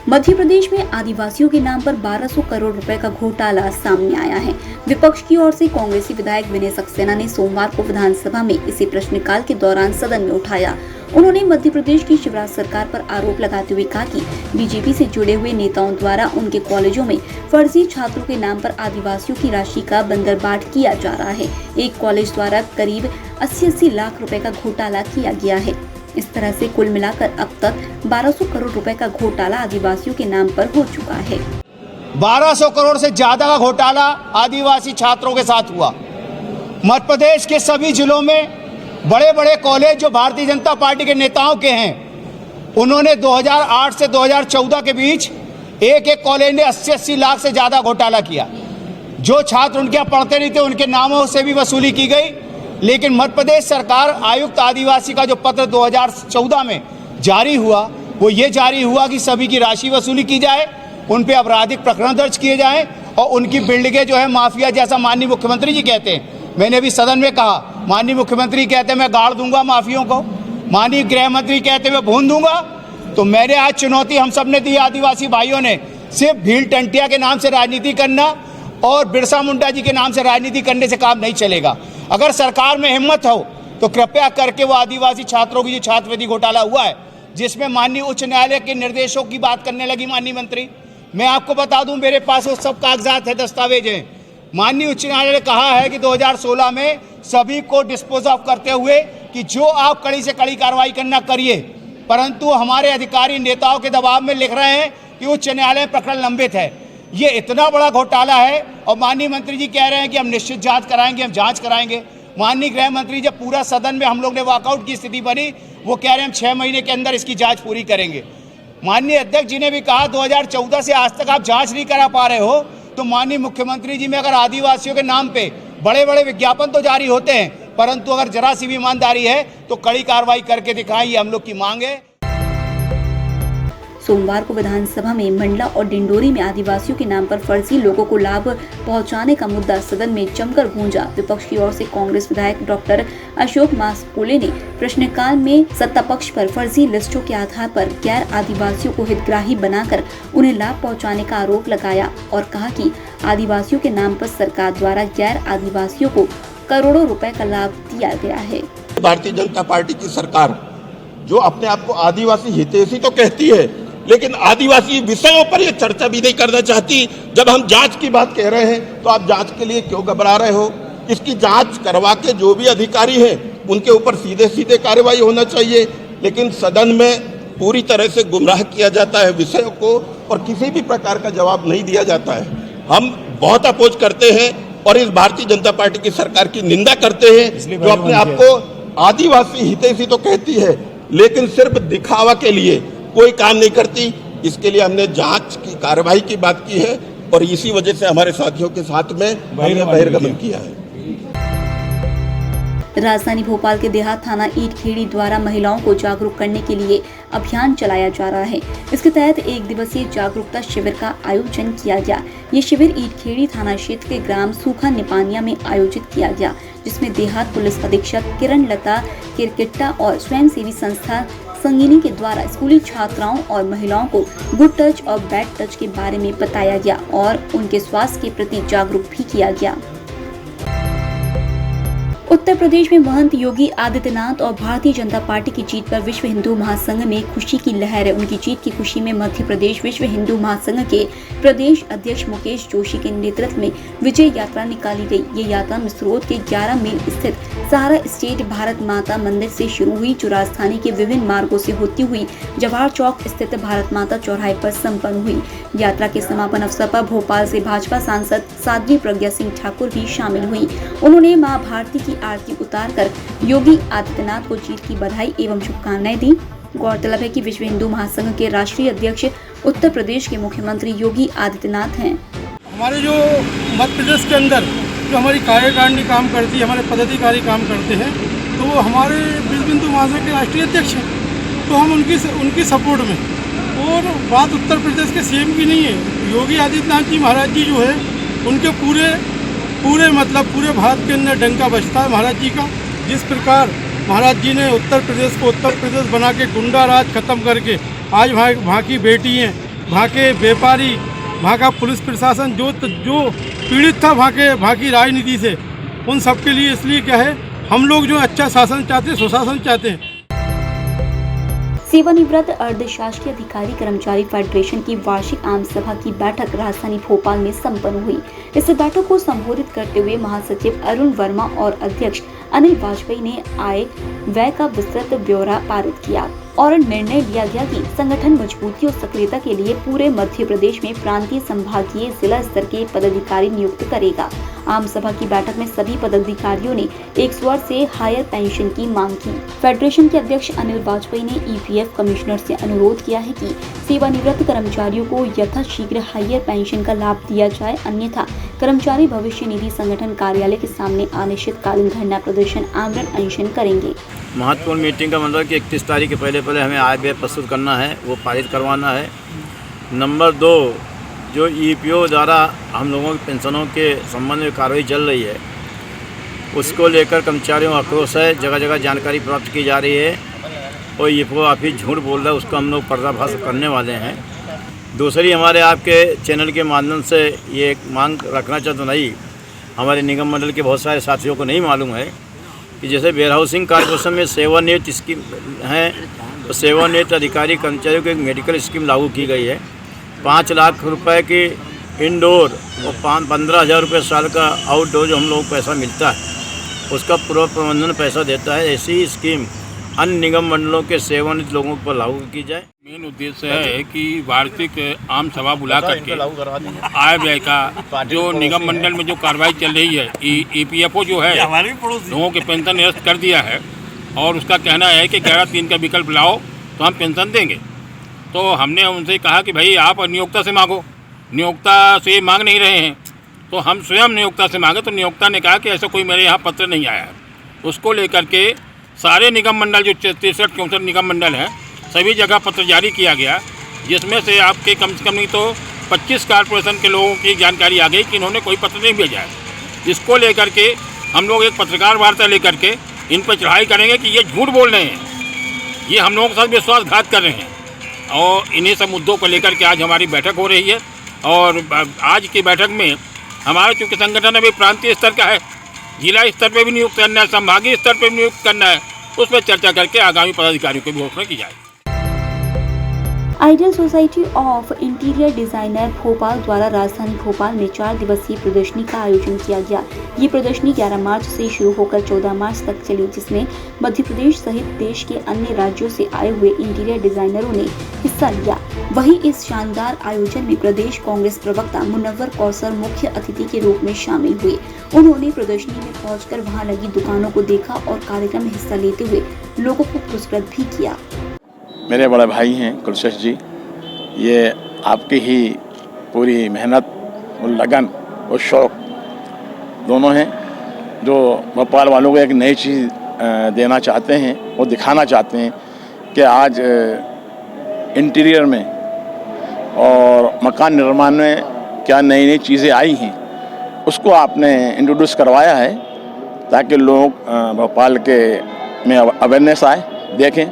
मध्य प्रदेश में आदिवासियों के नाम पर 1200 करोड़ रुपए का घोटाला सामने आया है। विपक्ष की ओर से कांग्रेसी विधायक विनय सक्सेना ने सोमवार को विधानसभा में इसे प्रश्नकाल के दौरान सदन में उठाया। उन्होंने मध्य प्रदेश की शिवराज सरकार पर आरोप लगाते हुए कहा कि बीजेपी से जुड़े हुए नेताओं द्वारा उनके कॉलेजों में फर्जी छात्रों के नाम पर आदिवासियों की राशि का बंदरबाट किया जा रहा है। एक कॉलेज द्वारा करीब 80 लाख रुपए का घोटाला किया गया है। इस तरह से कुल मिलाकर अब तक 1200 करोड़ रुपए का घोटाला आदिवासियों के नाम पर हो चुका है। 1200 करोड़ से ज्यादा का घोटाला आदिवासी छात्रों के साथ हुआ। मध्य प्रदेश के सभी जिलों में बड़े बड़े कॉलेज जो भारतीय जनता पार्टी के नेताओं के हैं, उन्होंने 2008 से 2014 के बीच एक कॉलेज ने 80 लाख से ज्यादा घोटाला किया। जो छात्र उनके यहाँ पढ़ते नहीं थे उनके नामों से भी वसूली की गई। लेकिन मध्य प्रदेश सरकार आयुक्त आदिवासी का जो पत्र 2014 में जारी हुआ वो ये जारी हुआ कि सभी की राशि वसूली की जाए, उन पे आपराधिक प्रकरण दर्ज किए जाएं और उनकी बिल्डिंगें जो है माफिया जैसा माननीय मुख्यमंत्री जी कहते हैं। मैंने भी सदन में कहा, माननीय मुख्यमंत्री कहते हैं मैं गाड़ दूंगा माफियों को, माननीय गृह मंत्री कहते मैं भून दूंगा। तो मैंने आज चुनौती हम सब ने दी आदिवासी भाइयों ने, सिर्फ भील टंटिया के नाम से राजनीति करना और बिरसा मुंडा जी के नाम से राजनीति करने से काम नहीं चलेगा। अगर सरकार में हिम्मत हो तो कृपया करके वो आदिवासी छात्रों की जो छात्रवृत्ति घोटाला हुआ है, जिसमें माननीय उच्च न्यायालय के निर्देशों की बात करने लगी माननीय मंत्री, मैं आपको बता दूं मेरे पास वो सब कागजात है, दस्तावेज हैं। माननीय उच्च न्यायालय ने कहा है कि 2016 में सभी को डिस्पोज ऑफ करते हुए कि जो आप कड़ी से कड़ी कार्रवाई करना करिए, परंतु हमारे अधिकारी नेताओं के दबाव में लिख रहे हैं कि उच्च न्यायालय में प्रकरण लंबित है। ये इतना बड़ा घोटाला है और माननीय मंत्री जी कह रहे हैं कि हम निश्चित जांच कराएंगे, हम जांच कराएंगे। माननीय गृह मंत्री जब पूरा सदन में हम लोग ने वॉकआउट की स्थिति बनी, वो कह रहे हैं हम 6 महीने के अंदर इसकी जांच पूरी करेंगे। माननीय अध्यक्ष जी ने भी कहा 2014 से आज तक आप जांच नहीं करा पा रहे हो, तो माननीय मुख्यमंत्री जी में अगर आदिवासियों के नाम पे बड़े बड़े विज्ञापन तो जारी होते हैं, परंतु अगर जरा सी भी ईमानदारी है तो कड़ी कार्रवाई करके दिखाएं, ये हम लोग की मांग है। सोमवार को विधानसभा में मंडला और डिंडोरी में आदिवासियों के नाम पर फर्जी लोगों को लाभ पहुंचाने का मुद्दा सदन में जमकर गूंजा। विपक्ष की ओर से कांग्रेस विधायक डॉक्टर अशोक मासपोले ने प्रश्नकाल में सत्ता पक्ष पर फर्जी लिस्टों के आधार पर गैर आदिवासियों को हितग्राही बनाकर उन्हें लाभ पहुंचाने का आरोप लगाया और कहा कि आदिवासियों के नाम पर सरकार द्वारा गैर आदिवासियों को करोड़ों रुपए का लाभ दिया गया है। भारतीय जनता पार्टी की सरकार जो अपने आप को आदिवासी हितैषी तो कहती है, लेकिन आदिवासी विषयों पर यह चर्चा भी नहीं करना चाहती। जब हम जांच की बात कह रहे हैं तो आप जांच के लिए क्यों घबरा रहे हो? इसकी जांच करवा के जो भी अधिकारी हैं उनके ऊपर सीधे सीधे कार्रवाई होना चाहिए। लेकिन सदन में पूरी तरह से गुमराह किया जाता है विषयों को और किसी भी प्रकार का जवाब नहीं दिया जाता है। हम बहुत अपोज करते हैं और इस भारतीय जनता पार्टी की सरकार की निंदा करते हैं जो अपने आप को आदिवासी हितैषी तो कहती है, लेकिन सिर्फ दिखावा के लिए कोई काम नहीं करती। इसके लिए हमने जांच की कार्रवाई की बात की है और इसी वजह से हमारे साथियों के साथ में हमने बहिर्गमन किया है। राजधानी भोपाल के देहात थाना ईटखेड़ी द्वारा महिलाओं को जागरूक करने के लिए अभियान चलाया जा रहा है। इसके तहत 1 दिवसीय जागरूकता शिविर का आयोजन किया गया। ये शिविर ईटखेड़ी थाना क्षेत्र के ग्राम सूखा निपानिया में आयोजित किया गया, जिसमें देहात पुलिस अधीक्षक किरण लता किरकिट्टा और स्वयंसेवी संस्था संगिनी के द्वारा स्कूली छात्राओं और महिलाओं को गुड टच और बैड टच के बारे में बताया गया और उनके स्वास्थ्य के प्रति जागरूक भी किया गया। उत्तर प्रदेश में महंत योगी आदित्यनाथ और भारतीय जनता पार्टी की जीत पर विश्व हिंदू महासंघ में खुशी की लहर है। उनकी जीत की खुशी में मध्य प्रदेश विश्व हिंदू महासंघ के प्रदेश अध्यक्ष मुकेश जोशी के नेतृत्व में विजय यात्रा निकाली गई। ये यात्रा मिसरोद के 11 मील स्थित सहारा स्टेट भारत माता मंदिर से शुरू हुई, जो राजधानी के विभिन्न मार्गों से होती हुई जवाहर चौक स्थित भारत माता चौराहे पर संपन्न हुई। यात्रा के समापन अवसर पर भोपाल से भाजपा सांसद साध्वी प्रज्ञा सिंह ठाकुर भी शामिल हुई। उन्होंने मां भारती की आरती उतारकर योगी आदित्यनाथ को जीत की बधाई एवं शुभकामनाएं दी। गौरतलब है कि विश्व हिंदू महासंघ के राष्ट्रीय अध्यक्ष उत्तर प्रदेश के मुख्यमंत्री योगी आदित्यनाथ हैं। हमारे जो मध्य प्रदेश के अंदर जो हमारी कार्यकारिणी काम करती है, हमारे पदाधिकारी काम करते हैं, तो वो हमारे विश्व हिंदू महासंघ के राष्ट्रीय अध्यक्ष हैं, तो हम उनकी सपोर्ट में। और बात उत्तर प्रदेश के सीएम की नहीं है, योगी आदित्यनाथ जी महाराज जी जो है उनके पूरे पूरे भारत के अंदर डंका बजता है महाराज जी का। जिस प्रकार महाराज जी ने उत्तर प्रदेश को उत्तर प्रदेश बना के गुंडा राज खत्म करके आज वहाँ की बेटी हैं वहाँ के व्यापारी, वहाँ का पुलिस प्रशासन जो पीड़ित था वहाँ की राजनीति से, उन सब के लिए इसलिए क्या है, हम लोग जो अच्छा शासन चाहते हैं, सुशासन चाहते हैं। सेवानिवृत्त अर्धशासकीय अधिकारी कर्मचारी फेडरेशन की वार्षिक आम सभा की बैठक राजधानी भोपाल में संपन्न हुई। इस बैठक को संबोधित करते हुए महासचिव अरुण वर्मा और अध्यक्ष अनिल वाजपेयी ने आय व्यय का विस्तृत ब्यौरा पारित किया और निर्णय लिया गया कि संगठन मजबूती और सक्रियता के लिए पूरे मध्य प्रदेश में प्रांतीय संभागीय जिला स्तर के पदाधिकारी नियुक्त करेगा। आम सभा की बैठक में सभी पदाधिकारियों ने एक स्वर से हायर पेंशन की मांग की। फेडरेशन के अध्यक्ष अनिल वाजपेयी ने ईपीएफ कमिश्नर से अनुरोध किया है कि सेवानिवृत्त कर्मचारियों को यथाशीघ्र हायर पेंशन का लाभ दिया जाए, अन्यथा कर्मचारी भविष्य निधि संगठन कार्यालय के सामने अनिश्चितकालीन धरना प्रदर्शन आमरण अनशन करेंगे। महत्वपूर्ण मीटिंग का मतलब कि 31 तारीख के पहले हमें आय व्यय प्रस्तुत करना है, वो पारित करवाना है। नंबर 2, जो ईपीओ द्वारा हम लोगों की पेंशनों के संबंध में कार्रवाई चल रही है, उसको लेकर कर्मचारियों का आक्रोश है, जगह जगह जानकारी प्राप्त की जा रही है और ईपीओ काफ़ी झूठ बोल रहा है, उसको हम लोग पर्दाफाश करने वाले हैं। दूसरी, हमारे आपके चैनल के माध्यम से ये एक मांग रखना चाहता नहीं, हमारे निगम मंडल के बहुत सारे साथियों को नहीं मालूम है कि जैसे वेयर हाउसिंग कॉर्पोरेशन में सेवानिवृत्त स्कीम है, तो सेवानिवृत्त अधिकारी कर्मचारियों को एक मेडिकल स्कीम लागू की गई है। 5 लाख रुपए की इंडोर और 15,000 रुपये साल का आउटडोर जो हम लोगों को पैसा मिलता है, उसका पूरा प्रबंधन पैसा देता है। ऐसी स्कीम अन्य निगम मंडलों के सेवानिवृत्त लोगों पर लागू की जाए। मेन उद्देश्य है कि वार्षिक आम सभा बुला करके आय व्यय का जो निगम मंडल में जो कार्रवाई चल रही है, ईपीएफओ जो है लोगों के पेंशन निरस्त कर दिया है और उसका कहना है कि 11(3) का विकल्प लाओ तो हम पेंशन देंगे। तो हमने उनसे कहा कि भाई आप नियोक्ता से मांगो, नियोक्ता से मांग नहीं रहे हैं, तो हम स्वयं नियोक्ता से मांगे। तो नियोक्ता ने कहा कि ऐसा कोई मेरे यहाँ पत्र नहीं आया है। उसको लेकर के सारे निगम मंडल जो 63-64 निगम मंडल हैं, सभी जगह पत्र जारी किया गया, जिसमें से आपके कम से कम नहीं तो 25 कॉर्पोरेशन के लोगों की जानकारी आ गई कि इन्होंने कोई पत्र नहीं भेजा है। इसको लेकर के हम लोग एक पत्रकार वार्ता लेकर के इन पर चढ़ाई करेंगे कि ये झूठ बोल रहे हैं, ये हम लोगों के साथ विश्वासघात कर रहे हैं। और इन्हीं सब मुद्दों को लेकर के आज हमारी बैठक हो रही है। और आज की बैठक में हमारा चूँकि संगठन अभी प्रांतीय स्तर का है, जिला स्तर पे भी नियुक्त करना है, संभागीय स्तर पे भी नियुक्त करना है, उस पर चर्चा करके आगामी पदाधिकारियों की भी घोषणा की जाएगी। Ideal society of interior designer Bhopal द्वारा राजधानी भोपाल में 4 दिवसीय प्रदर्शनी का आयोजन किया गया। ये प्रदर्शनी 11 मार्च से शुरू होकर 14 मार्च तक चली, जिसमें मध्य प्रदेश सहित देश के अन्य राज्यों से आए हुए इंटीरियर डिजाइनरों ने हिस्सा लिया। वहीं इस शानदार आयोजन में प्रदेश कांग्रेस प्रवक्ता मुनव्वर कौसर मुख्य अतिथि के रूप में शामिल हुए। उन्होंने प्रदर्शनी में पहुंचकर वहां लगी दुकानों को देखा और कार्यक्रम में हिस्सा लेते हुए लोगों को पुरस्कृत भी किया। मेरे बड़े भाई हैं कुलशेष जी, ये आपकी ही पूरी मेहनत और लगन और शौक़ दोनों हैं, जो भोपाल वालों को एक नई चीज़ देना चाहते हैं और दिखाना चाहते हैं कि आज इंटीरियर में और मकान निर्माण में क्या नई नई चीज़ें आई हैं, उसको आपने इंट्रोड्यूस करवाया है ताकि लोग भोपाल के में अवेयरनेस आए, देखें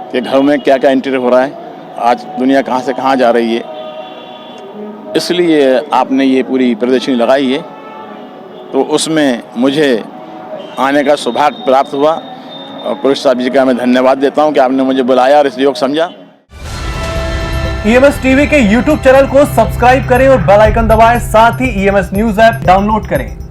कि घरों में क्या क्या इंटीरियर हो रहा है, आज दुनिया कहाँ से कहाँ जा रही है। इसलिए आपने ये पूरी प्रदर्शनी लगाई है, तो उसमें मुझे आने का सौभाग्य प्राप्त हुआ और पुलिस साहब जी का मैं धन्यवाद देता हूँ कि आपने मुझे बुलाया और इस योग समझा। EMS टीवी के YouTube चैनल को सब्सक्राइब करें और बेल आइकन दबाएं, साथ ही EMS न्यूज़ ऐप डाउनलोड करें।